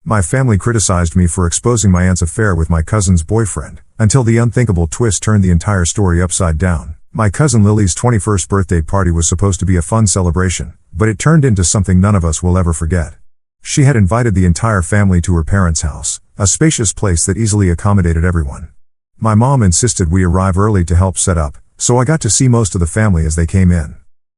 My family criticized me for exposing my aunt's affair with my cousin's boyfriend, until the unthinkable twist turned the entire story upside down. My cousin Lily's 21st birthday party was supposed to be a fun celebration, but it turned into something none of us will ever forget. She had invited the entire family to her parents' house, a spacious place that easily accommodated everyone. My mom insisted we arrive early to help set up, so I got to see most of the family as they came in.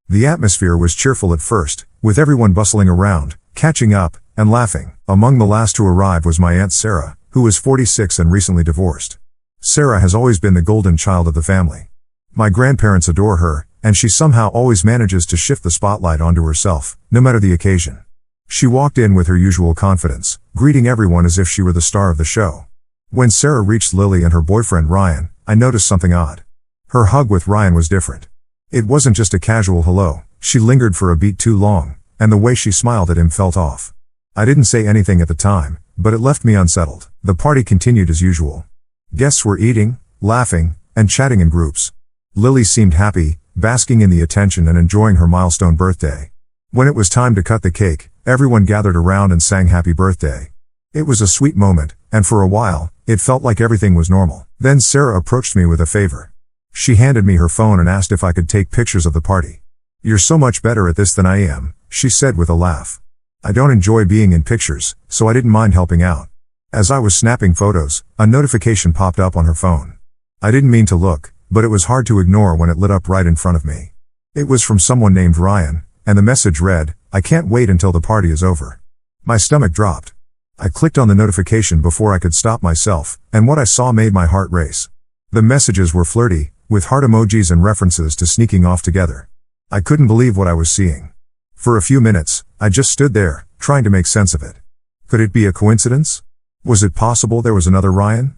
The atmosphere was cheerful at first, with everyone bustling around, catching up, and laughing. Among the last to arrive was my Aunt Sarah, who was 46 and recently divorced. Sarah has always been the golden child of the family. My grandparents adore her, and she somehow always manages to shift the spotlight onto herself, no matter the occasion. She walked in with her usual confidence, greeting everyone as if she were the star of the show. When Sarah reached Lily and her boyfriend Ryan, I noticed something odd. Her hug with Ryan was different. It wasn't just a casual hello, she lingered for a beat too long, and the way she smiled at him felt off. I didn't say anything at the time, but it left me unsettled. The party continued as usual. Guests were eating, laughing, and chatting in groups. Lily seemed happy, basking in the attention and enjoying her milestone birthday. When it was time to cut the cake, everyone gathered around and sang happy birthday. It was a sweet moment, and for a while, it felt like everything was normal. Then Sarah approached me with a favor. She handed me her phone and asked if I could take pictures of the party. "You're so much better at this than I am," she said with a laugh. I don't enjoy being in pictures, so I didn't mind helping out. As I was snapping photos, a notification popped up on her phone. I didn't mean to look, but it was hard to ignore when it lit up right in front of me. It was from someone named Ryan, and the message read, "I can't wait until the party is over." My stomach dropped. I clicked on the notification before I could stop myself, and what I saw made my heart race. The messages were flirty, with heart emojis and references to sneaking off together. I couldn't believe what I was seeing. For a few minutes, I just stood there, trying to make sense of it. Could it be a coincidence? Was it possible there was another Ryan?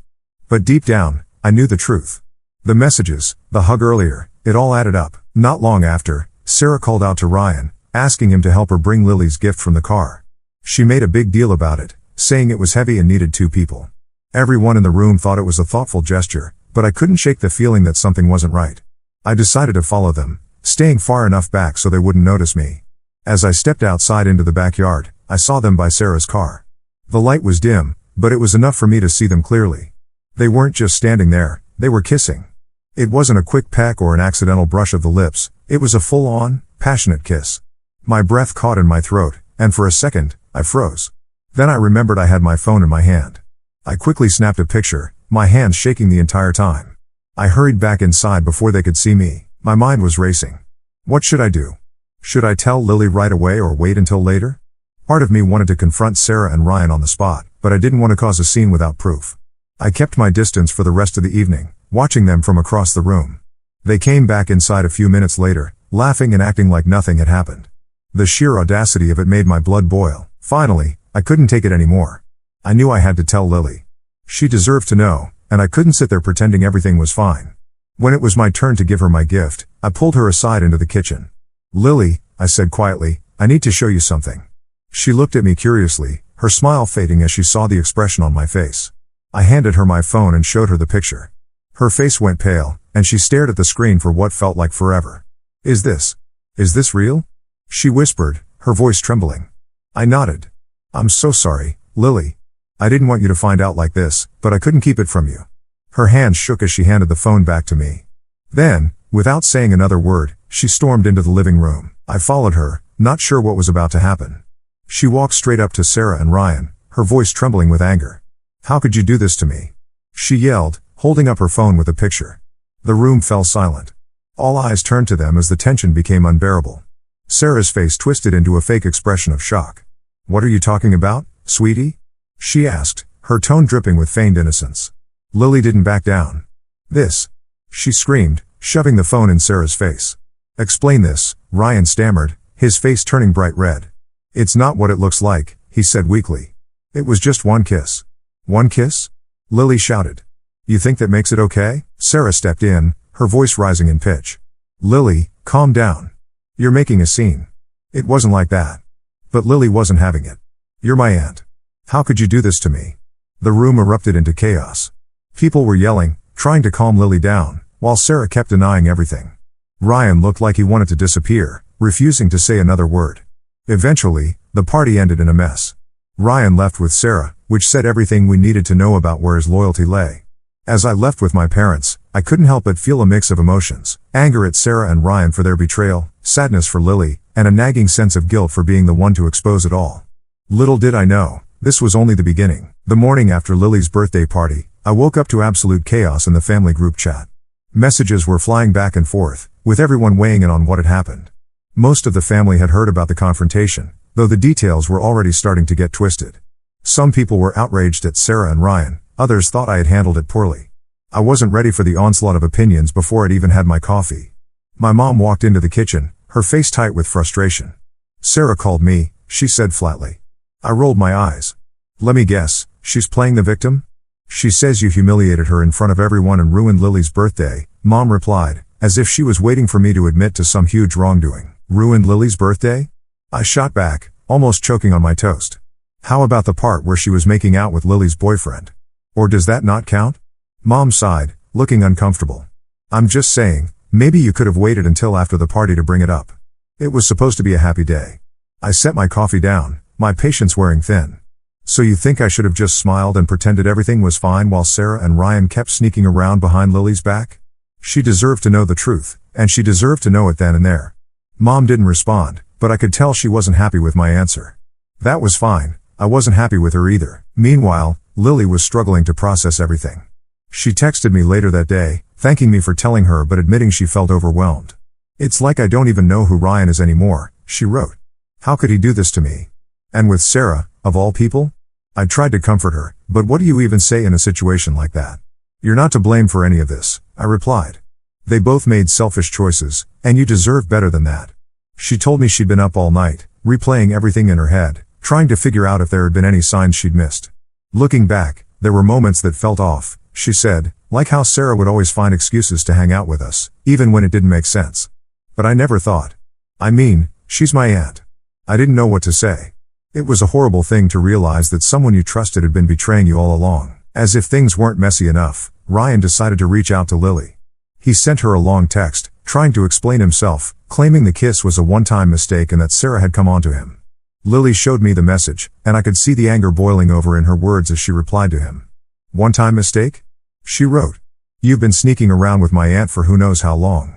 But deep down, I knew the truth. The messages, the hug earlier, it all added up. Not long after, Sarah called out to Ryan, asking him to help her bring Lily's gift from the car. She made a big deal about it, saying it was heavy and needed 2 people. Everyone in the room thought it was a thoughtful gesture, but I couldn't shake the feeling that something wasn't right. I decided to follow them, staying far enough back so they wouldn't notice me. As I stepped outside into the backyard, I saw them by Sarah's car. The light was dim, but it was enough for me to see them clearly. They weren't just standing there, they were kissing. It wasn't a quick peck or an accidental brush of the lips, it was a full-on, passionate kiss. My breath caught in my throat, and for a second, I froze. Then I remembered I had my phone in my hand. I quickly snapped a picture, my hands shaking the entire time. I hurried back inside before they could see me. My mind was racing. What should I do? Should I tell Lily right away or wait until later? Part of me wanted to confront Sarah and Ryan on the spot, but I didn't want to cause a scene without proof. I kept my distance for the rest of the evening, watching them from across the room. They came back inside a few minutes later, laughing and acting like nothing had happened. The sheer audacity of it made my blood boil. Finally, I couldn't take it anymore. I knew I had to tell Lily. She deserved to know, and I couldn't sit there pretending everything was fine. When it was my turn to give her my gift, I pulled her aside into the kitchen. "Lily," I said quietly, "I need to show you something." She looked at me curiously, her smile fading as she saw the expression on my face. I handed her my phone and showed her the picture. Her face went pale, and she stared at the screen for what felt like forever. Is this real?" she whispered, her voice trembling. I nodded. "I'm so sorry, Lily. I didn't want you to find out like this, but I couldn't keep it from you." Her hands shook as she handed the phone back to me. Then, without saying another word, she stormed into the living room. I followed her, not sure what was about to happen. She walked straight up to Sarah and Ryan, her voice trembling with anger. "How could you do this to me?" she yelled, holding up her phone with a picture. The room fell silent. All eyes turned to them as the tension became unbearable. Sarah's face twisted into a fake expression of shock. "What are you talking about, sweetie?" she asked, her tone dripping with feigned innocence. Lily didn't back down. "This," she screamed, shoving the phone in Sarah's face. "Explain this," Ryan stammered, his face turning bright red. "It's not what it looks like," he said weakly. "It was just one kiss." "One kiss?" Lily shouted. "You think that makes it okay?" Sarah stepped in, her voice rising in pitch. "Lily, calm down. You're making a scene. It wasn't like that." But Lily wasn't having it. "You're my aunt. How could you do this to me?" The room erupted into chaos. People were yelling, trying to calm Lily down, while Sarah kept denying everything. Ryan looked like he wanted to disappear, refusing to say another word. Eventually, the party ended in a mess. Ryan left with Sarah, which said everything we needed to know about where his loyalty lay. As I left with my parents, I couldn't help but feel a mix of emotions: anger at Sarah and Ryan for their betrayal, sadness for Lily, and a nagging sense of guilt for being the one to expose it all. Little did I know, this was only the beginning. The morning after Lily's birthday party, I woke up to absolute chaos in the family group chat. Messages were flying back and forth, with everyone weighing in on what had happened. Most of the family had heard about the confrontation, though the details were already starting to get twisted. Some people were outraged at Sarah and Ryan, others thought I had handled it poorly. I wasn't ready for the onslaught of opinions before I'd even had my coffee. My mom walked into the kitchen, her face tight with frustration. "Sarah called me," she said flatly. I rolled my eyes. "Let me guess, she's playing the victim?" "She says you humiliated her in front of everyone and ruined Lily's birthday," Mom replied, as if she was waiting for me to admit to some huge wrongdoing. "Ruined Lily's birthday?" I shot back, almost choking on my toast. "How about the part where she was making out with Lily's boyfriend? Or does that not count?" Mom sighed, looking uncomfortable. "I'm just saying, maybe you could have waited until after the party to bring it up. It was supposed to be a happy day." I set my coffee down, my patience wearing thin. "So you think I should have just smiled and pretended everything was fine while Sarah and Ryan kept sneaking around behind Lily's back? She deserved to know the truth, and she deserved to know it then and there." Mom didn't respond, but I could tell she wasn't happy with my answer. That was fine, I wasn't happy with her either. Meanwhile, Lily was struggling to process everything. She texted me later that day, thanking me for telling her but admitting she felt overwhelmed. "It's like I don't even know who Ryan is anymore," she wrote. "How could he do this to me? And with Sarah, of all people?" I tried to comfort her, "But what do you even say in a situation like that? You're not to blame for any of this," I replied. "They both made selfish choices, and you deserve better than that." She told me she'd been up all night, replaying everything in her head, trying to figure out if there had been any signs she'd missed. "Looking back, there were moments that felt off," she said, "like how Sarah would always find excuses to hang out with us, even when it didn't make sense. But I never thought. I mean, she's my aunt." I didn't know what to say. It was a horrible thing to realize that someone you trusted had been betraying you all along. As if things weren't messy enough, Ryan decided to reach out to Lily. He sent her a long text, trying to explain himself, claiming the kiss was a one-time mistake and that Sarah had come onto him. Lily showed me the message, and I could see the anger boiling over in her words as she replied to him. "One-time mistake?" She wrote. "You've been sneaking around with my aunt for who knows how long.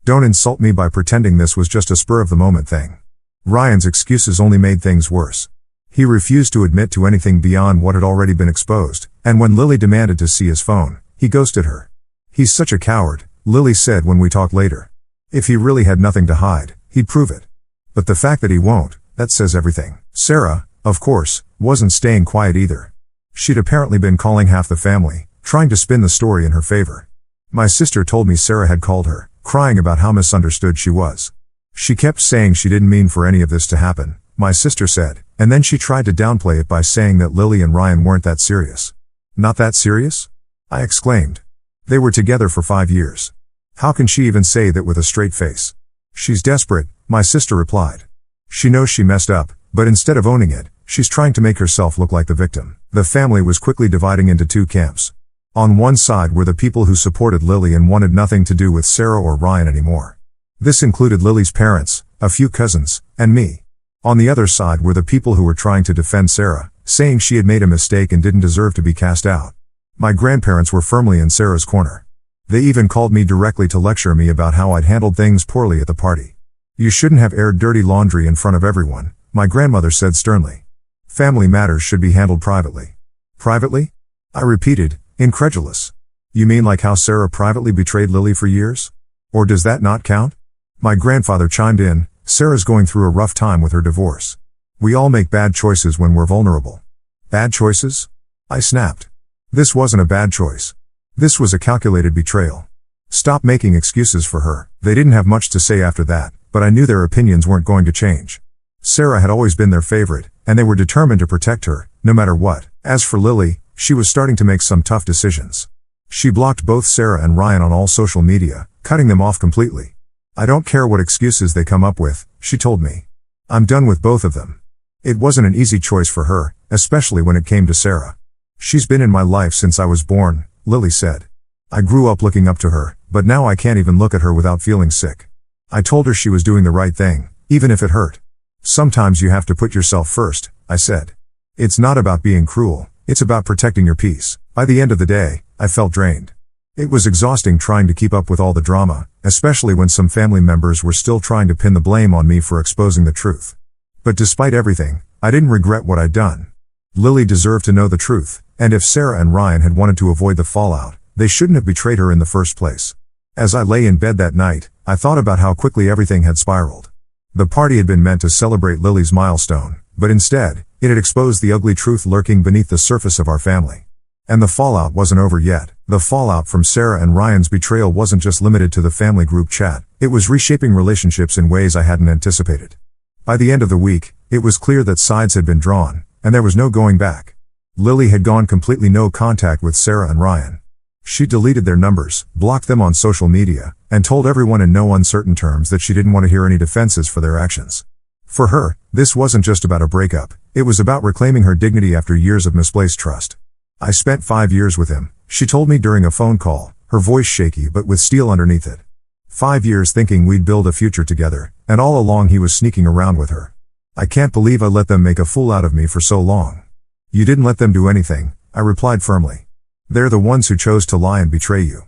Don't insult me by pretending this was just a spur-of-the-moment thing." Ryan's excuses only made things worse. He refused to admit to anything beyond what had already been exposed, and when Lily demanded to see his phone, he ghosted her. "He's such a coward," Lily said when we talked later. "If he really had nothing to hide, he'd prove it. But the fact that he won't, that says everything." Sarah, of course, wasn't staying quiet either. She'd apparently been calling half the family, trying to spin the story in her favor. My sister told me Sarah had called her, crying about how misunderstood she was. "She kept saying she didn't mean for any of this to happen," my sister said, and then she tried to downplay it by saying that Lily and Ryan weren't that serious. "Not that serious?" I exclaimed. "They were together for 5 years. How can she even say that with a straight face?" "She's desperate," my sister replied. "She knows she messed up, but instead of owning it, she's trying to make herself look like the victim." The family was quickly dividing into two camps. On one side were the people who supported Lily and wanted nothing to do with Sarah or Ryan anymore. This included Lily's parents, a few cousins, and me. On the other side were the people who were trying to defend Sarah, saying she had made a mistake and didn't deserve to be cast out. My grandparents were firmly in Sarah's corner. They even called me directly to lecture me about how I'd handled things poorly at the party. "You shouldn't have aired dirty laundry in front of everyone," my grandmother said sternly. "Family matters should be handled privately." "Privately?" I repeated, incredulous. "You mean like how Sarah privately betrayed Lily for years? Or does that not count?" My grandfather chimed in, "Sarah's going through a rough time with her divorce. We all make bad choices when we're vulnerable." "Bad choices?" I snapped. "This wasn't a bad choice. This was a calculated betrayal. Stop making excuses for her." They didn't have much to say after that, but I knew their opinions weren't going to change. Sarah had always been their favorite, and they were determined to protect her, no matter what. As for Lily, she was starting to make some tough decisions. She blocked both Sarah and Ryan on all social media, cutting them off completely. "I don't care what excuses they come up with," she told me. "I'm done with both of them." It wasn't an easy choice for her, especially when it came to Sarah. "She's been in my life since I was born," Lily said. "I grew up looking up to her, but now I can't even look at her without feeling sick." I told her she was doing the right thing, even if it hurt. "Sometimes you have to put yourself first," I said. It's not about being cruel, it's about protecting your peace. By the end of the day, I felt drained. It was exhausting trying to keep up with all the drama, especially when some family members were still trying to pin the blame on me for exposing the truth. But despite everything, I didn't regret what I'd done. Lily deserved to know the truth, and if Sarah and Ryan had wanted to avoid the fallout, they shouldn't have betrayed her in the first place. As I lay in bed that night, I thought about how quickly everything had spiraled. The party had been meant to celebrate Lily's milestone, but instead, it had exposed the ugly truth lurking beneath the surface of our family. And the fallout wasn't over yet. The fallout from Sarah and Ryan's betrayal wasn't just limited to the family group chat, it was reshaping relationships in ways I hadn't anticipated. By the end of the week, it was clear that sides had been drawn, and there was no going back. Lily had gone completely no contact with Sarah and Ryan. She deleted their numbers, blocked them on social media, and told everyone in no uncertain terms that she didn't want to hear any defenses for their actions. For her, this wasn't just about a breakup, it was about reclaiming her dignity after years of misplaced trust. I spent 5 years with him, she told me during a phone call, her voice shaky but with steel underneath it. 5 years thinking we'd build a future together, and all along he was sneaking around with her. I can't believe I let them make a fool out of me for so long. You didn't let them do anything, I replied firmly. They're the ones who chose to lie and betray you.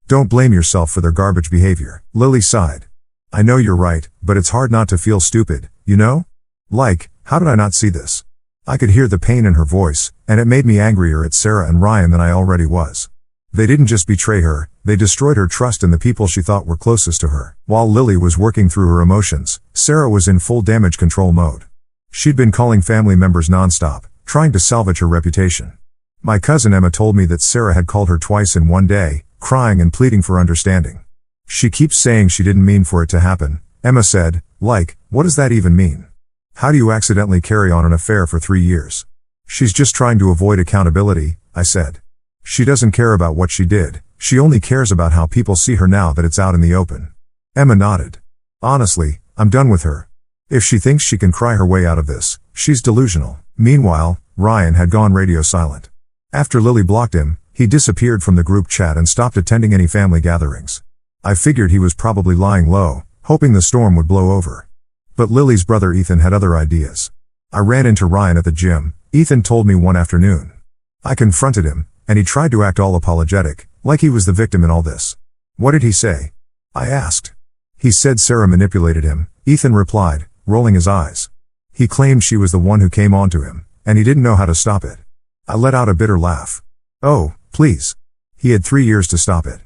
Don't blame yourself for their garbage behavior. Lily sighed. I know you're right, but it's hard not to feel stupid, you know? Like, how did I not see this? I could hear the pain in her voice, and it made me angrier at Sarah and Ryan than I already was. They didn't just betray her, they destroyed her trust in the people she thought were closest to her. While Lily was working through her emotions, Sarah was in full damage control mode. She'd been calling family members nonstop, trying to salvage her reputation. My cousin Emma told me that Sarah had called her twice in one day, crying and pleading for understanding. She keeps saying she didn't mean for it to happen, Emma said. Like, what does that even mean? How do you accidentally carry on an affair for 3 years? She's just trying to avoid accountability, I said. She doesn't care about what she did, she only cares about how people see her now that it's out in the open. Emma nodded. Honestly, I'm done with her. If she thinks she can cry her way out of this, she's delusional. Meanwhile, Ryan had gone radio silent. After Lily blocked him, he disappeared from the group chat and stopped attending any family gatherings. I figured he was probably lying low, hoping the storm would blow over. But Lily's brother Ethan had other ideas. I ran into Ryan at the gym, Ethan told me one afternoon. I confronted him, and he tried to act all apologetic, like he was the victim in all this. What did he say? I asked. He said Sarah manipulated him, Ethan replied, rolling his eyes. He claimed she was the one who came on to him, and he didn't know how to stop it. I let out a bitter laugh. Oh, please. He had 3 years to stop it.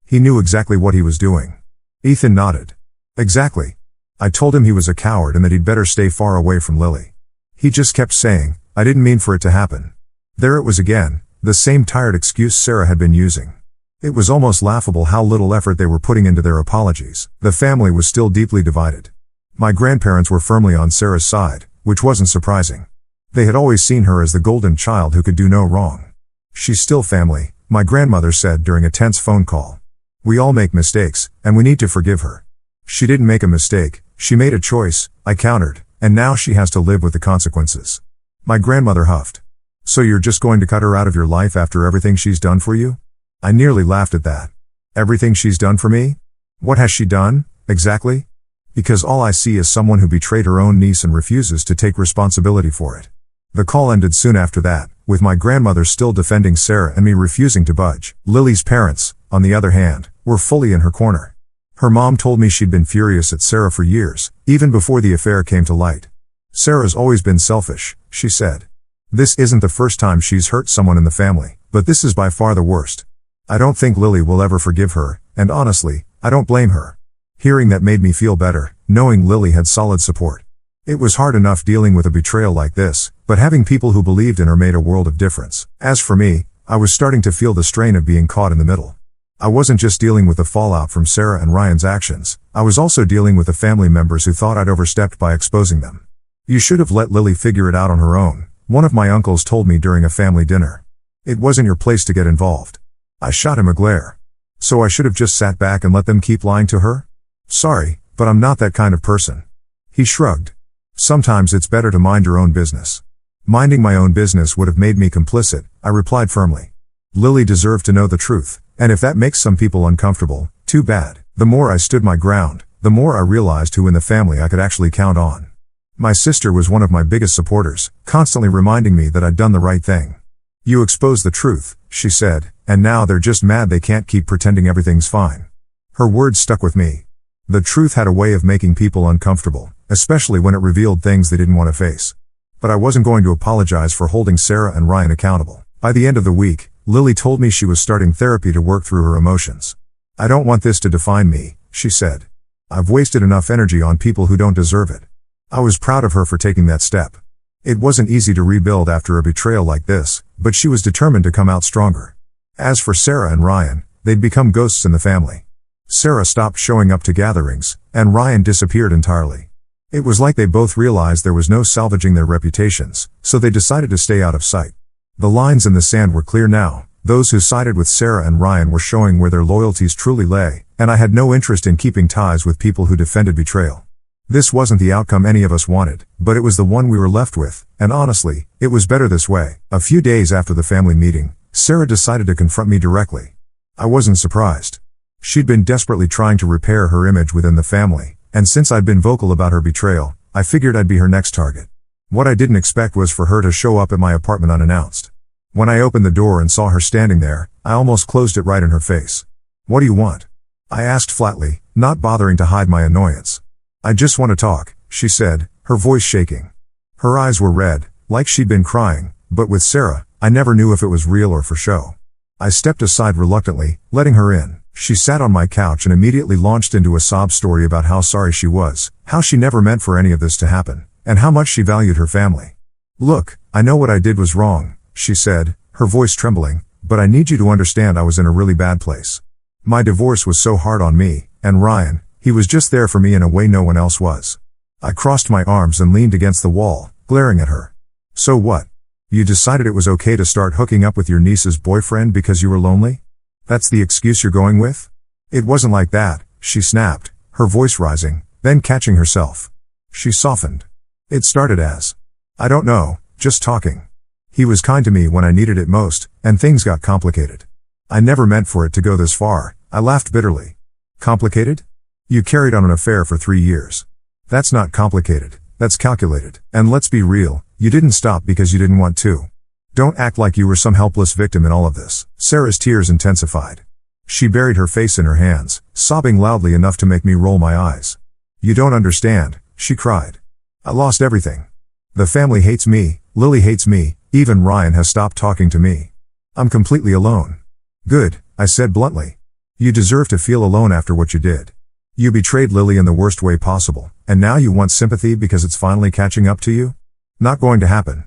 He knew exactly what he was doing. Ethan nodded. Exactly. I told him he was a coward and that he'd better stay far away from Lily. He just kept saying, I didn't mean for it to happen. There it was again, the same tired excuse Sarah had been using. It was almost laughable how little effort they were putting into their apologies. The family was still deeply divided. My grandparents were firmly on Sarah's side, which wasn't surprising. They had always seen her as the golden child who could do no wrong. She's still family, my grandmother said during a tense phone call. We all make mistakes, and we need to forgive her. She didn't make a mistake, she made a choice, I countered, and now she has to live with the consequences. My grandmother huffed. So you're just going to cut her out of your life after everything she's done for you? I nearly laughed at that. Everything she's done for me? What has she done, exactly? Because all I see is someone who betrayed her own niece and refuses to take responsibility for it. The call ended soon after that, with my grandmother still defending Sarah and me refusing to budge. Lily's parents, on the other hand, were fully in her corner. Her mom told me she'd been furious at Sarah for years, even before the affair came to light. Sarah's always been selfish, she said. This isn't the first time she's hurt someone in the family, but this is by far the worst. I don't think Lily will ever forgive her, and honestly, I don't blame her. Hearing that made me feel better, knowing Lily had solid support. It was hard enough dealing with a betrayal like this, but having people who believed in her made a world of difference. As for me, I was starting to feel the strain of being caught in the middle. I wasn't just dealing with the fallout from Sarah and Ryan's actions, I was also dealing with the family members who thought I'd overstepped by exposing them. You should have let Lily figure it out on her own, one of my uncles told me during a family dinner. It wasn't your place to get involved. I shot him a glare. So I should have just sat back and let them keep lying to her? Sorry, but I'm not that kind of person. He shrugged. Sometimes it's better to mind your own business. Minding my own business would have made me complicit, I replied firmly. Lily deserved to know the truth, and if that makes some people uncomfortable, too bad. The more I stood my ground, the more I realized who in the family I could actually count on. My sister was one of my biggest supporters, constantly reminding me that I'd done the right thing. You exposed the truth, she said, and now they're just mad they can't keep pretending everything's fine. Her words stuck with me. The truth had a way of making people uncomfortable, especially when it revealed things they didn't want to face. But I wasn't going to apologize for holding Sarah and Ryan accountable. By the end of the week, Lily told me she was starting therapy to work through her emotions. I don't want this to define me, she said. I've wasted enough energy on people who don't deserve it. I was proud of her for taking that step. It wasn't easy to rebuild after a betrayal like this, but she was determined to come out stronger. As for Sarah and Ryan, they'd become ghosts in the family. Sarah stopped showing up to gatherings, and Ryan disappeared entirely. It was like they both realized there was no salvaging their reputations, so they decided to stay out of sight. The lines in the sand were clear now. Those who sided with Sarah and Ryan were showing where their loyalties truly lay, and I had no interest in keeping ties with people who defended betrayal. This wasn't the outcome any of us wanted, but it was the one we were left with, and honestly, it was better this way. A few days after the family meeting, Sarah decided to confront me directly. I wasn't surprised. She'd been desperately trying to repair her image within the family, and since I'd been vocal about her betrayal, I figured I'd be her next target. What I didn't expect was for her to show up at my apartment unannounced. When I opened the door and saw her standing there, I almost closed it right in her face. "What do you want?" I asked flatly, not bothering to hide my annoyance. "I just want to talk," she said, her voice shaking. Her eyes were red, like she'd been crying, but with Sarah, I never knew if it was real or for show. I stepped aside reluctantly, letting her in. She sat on my couch and immediately launched into a sob story about how sorry she was, how she never meant for any of this to happen, and how much she valued her family. "Look, I know what I did was wrong," she said, her voice trembling, "but I need you to understand I was in a really bad place. My divorce was so hard on me, and Ryan, he was just there for me in a way no one else was." I crossed my arms and leaned against the wall, glaring at her. "So what? You decided it was okay to start hooking up with your niece's boyfriend because you were lonely? That's the excuse you're going with?" "It wasn't like that," she snapped, her voice rising, then catching herself. She softened. "It started as, I don't know, just talking. He was kind to me when I needed it most, and things got complicated. I never meant for it to go this far." I laughed bitterly. "Complicated? You carried on an affair for 3 years. That's not complicated, that's calculated. And let's be real, you didn't stop because you didn't want to. Don't act like you were some helpless victim in all of this." Sarah's tears intensified. She buried her face in her hands, sobbing loudly enough to make me roll my eyes. "You don't understand," she cried. "I lost everything. The family hates me, Lily hates me, even Ryan has stopped talking to me. I'm completely alone." "Good," I said bluntly. "You deserve to feel alone after what you did. You betrayed Lily in the worst way possible, and now you want sympathy because it's finally catching up to you? Not going to happen."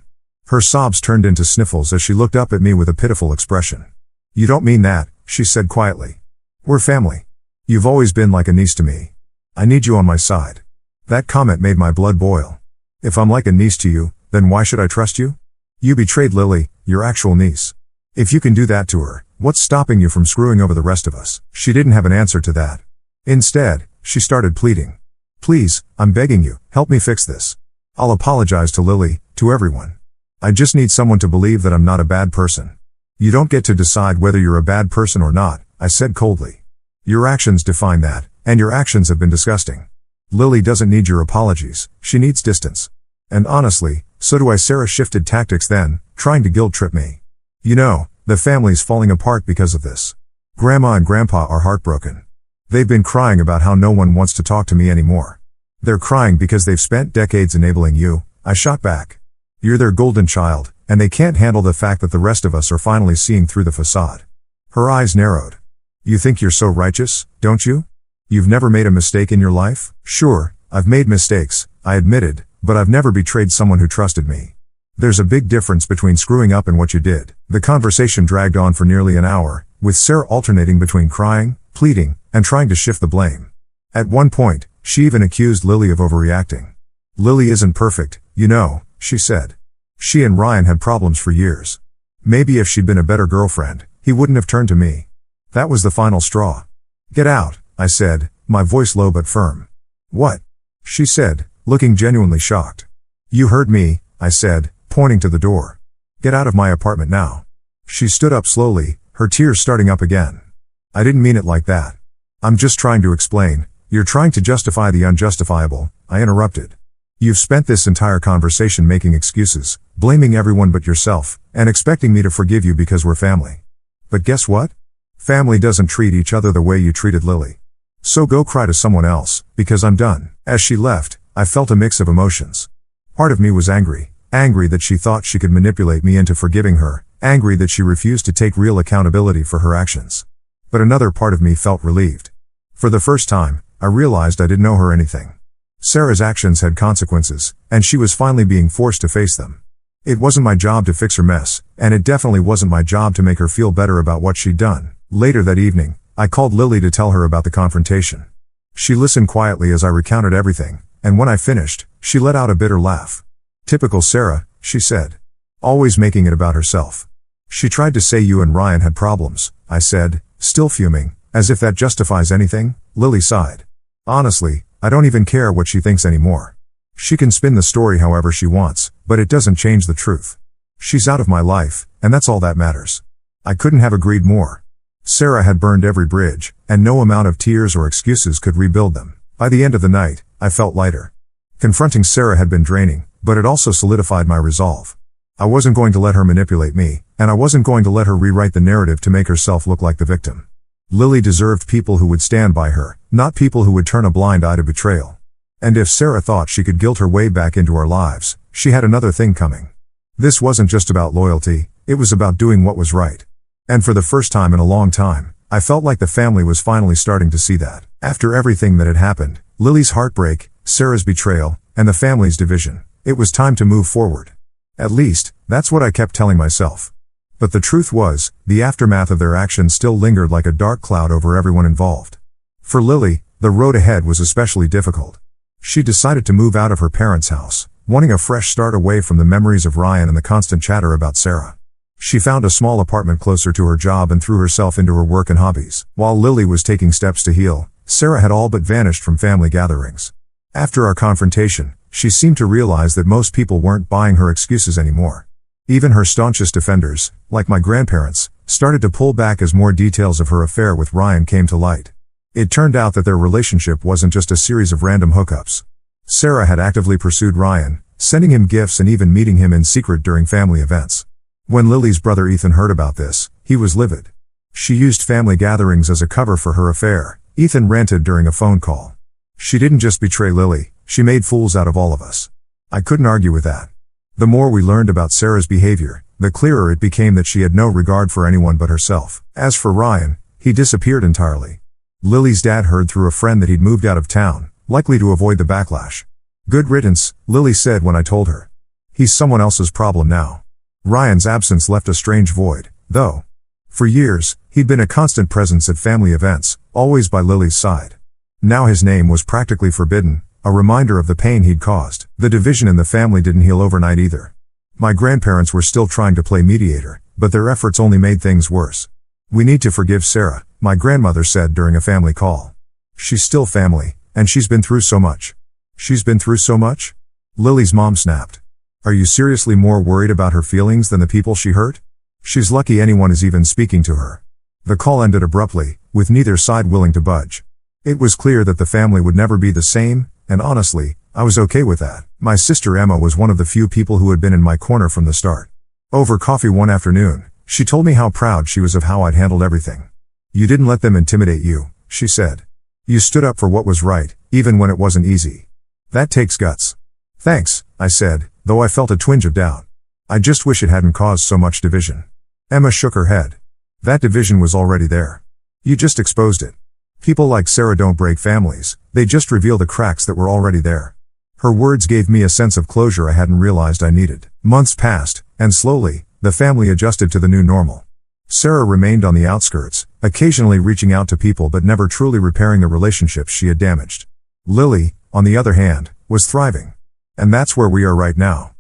Her sobs turned into sniffles as she looked up at me with a pitiful expression. "You don't mean that," she said quietly. "We're family. You've always been like a niece to me. I need you on my side." That comment made my blood boil. If I'm like a niece to you, then why should I trust you? You betrayed Lily, your actual niece. If you can do that to her, what's stopping you from screwing over the rest of us? She didn't have an answer to that. Instead, she started pleading. "Please, I'm begging you, help me fix this. I'll apologize to Lily, to everyone. I just need someone to believe that I'm not a bad person." "You don't get to decide whether you're a bad person or not," I said coldly. "Your actions define that, and your actions have been disgusting. Lily doesn't need your apologies, she needs distance. And honestly, so do I." Sarah shifted tactics then, trying to guilt trip me. "You know, the family's falling apart because of this. Grandma and Grandpa are heartbroken. They've been crying about how no one wants to talk to me anymore. They're crying because they've spent decades enabling you," I shot back. "You're their golden child, and they can't handle the fact that the rest of us are finally seeing through the facade." Her eyes narrowed. "You think you're so righteous, don't you? You've never made a mistake in your life?" "Sure, I've made mistakes," I admitted, "but I've never betrayed someone who trusted me. There's a big difference between screwing up and what you did." The conversation dragged on for nearly an hour, with Sarah alternating between crying, pleading, and trying to shift the blame. At one point, she even accused Lily of overreacting. "Lily isn't perfect, you know," she said. "She and Ryan had problems for years. Maybe if she'd been a better girlfriend, he wouldn't have turned to me." That was the final straw. "Get out," I said, my voice low but firm. "What?" she said, looking genuinely shocked. "You heard me," I said, pointing to the door. "Get out of my apartment now." She stood up slowly, her tears starting up again. "I didn't mean it like that. I'm just trying to explain." "You're trying to justify the unjustifiable," I interrupted. You've spent this entire conversation making excuses, blaming everyone but yourself, and expecting me to forgive you because we're family. But guess what? Family doesn't treat each other the way you treated Lily. So go cry to someone else, because I'm done." As she left, I felt a mix of emotions. Part of me was angry that she thought she could manipulate me into forgiving her, angry that she refused to take real accountability for her actions. But another part of me felt relieved. For the first time, I realized I didn't owe her anything. Sarah's actions had consequences, and she was finally being forced to face them. It wasn't my job to fix her mess, and it definitely wasn't my job to make her feel better about what she'd done. Later that evening, I called Lily to tell her about the confrontation. She listened quietly as I recounted everything, and when I finished, she let out a bitter laugh. "Typical Sarah," she said. "Always making it about herself." "She tried to say you and Ryan had problems," I said, still fuming. "As if that justifies anything." Lily sighed. "Honestly, I don't even care what she thinks anymore. She can spin the story however she wants, but it doesn't change the truth. She's out of my life, and that's all that matters." I couldn't have agreed more. Sarah had burned every bridge, and no amount of tears or excuses could rebuild them. By the end of the night, I felt lighter. Confronting Sarah had been draining, but it also solidified my resolve. I wasn't going to let her manipulate me, and I wasn't going to let her rewrite the narrative to make herself look like the victim. Lily deserved people who would stand by her, not people who would turn a blind eye to betrayal. And if Sarah thought she could guilt her way back into our lives, she had another thing coming. This wasn't just about loyalty, it was about doing what was right. And for the first time in a long time, I felt like the family was finally starting to see that. After everything that had happened, Lily's heartbreak, Sarah's betrayal, and the family's division, it was time to move forward. At least, that's what I kept telling myself. But the truth was, the aftermath of their actions still lingered like a dark cloud over everyone involved. For Lily, the road ahead was especially difficult. She decided to move out of her parents' house, wanting a fresh start away from the memories of Ryan and the constant chatter about Sarah. She found a small apartment closer to her job and threw herself into her work and hobbies. While Lily was taking steps to heal, Sarah had all but vanished from family gatherings. After our confrontation, she seemed to realize that most people weren't buying her excuses anymore. Even her staunchest defenders, like my grandparents, started to pull back as more details of her affair with Ryan came to light. It turned out that their relationship wasn't just a series of random hookups. Sarah had actively pursued Ryan, sending him gifts and even meeting him in secret during family events. When Lily's brother Ethan heard about this, he was livid. She used family gatherings as a cover for her affair, Ethan ranted during a phone call. "She didn't just betray Lily, she made fools out of all of us." I couldn't argue with that. The more we learned about Sarah's behavior, the clearer it became that she had no regard for anyone but herself. As for Ryan, he disappeared entirely. Lily's dad heard through a friend that he'd moved out of town, likely to avoid the backlash. "Good riddance," Lily said when I told her. "He's someone else's problem now." Ryan's absence left a strange void, though. For years, he'd been a constant presence at family events, always by Lily's side. Now his name was practically forbidden, a reminder of the pain he'd caused. The division in the family didn't heal overnight either. My grandparents were still trying to play mediator, but their efforts only made things worse. "We need to forgive Sarah," my grandmother said during a family call. "She's still family, and she's been through so much." "She's been through so much?" Lily's mom snapped. "Are you seriously more worried about her feelings than the people she hurt? She's lucky anyone is even speaking to her." The call ended abruptly, with neither side willing to budge. It was clear that the family would never be the same, and honestly, I was okay with that. My sister Emma was one of the few people who had been in my corner from the start. Over coffee one afternoon, she told me how proud she was of how I'd handled everything. "You didn't let them intimidate you," she said. "You stood up for what was right, even when it wasn't easy. That takes guts." "Thanks," I said, though I felt a twinge of doubt. "I just wish it hadn't caused so much division." Emma shook her head. "That division was already there. You just exposed it. People like Sarah don't break families, they just reveal the cracks that were already there." Her words gave me a sense of closure I hadn't realized I needed. Months passed, and slowly, the family adjusted to the new normal. Sarah remained on the outskirts, occasionally reaching out to people but never truly repairing the relationships she had damaged. Lily, on the other hand, was thriving. And that's where we are right now.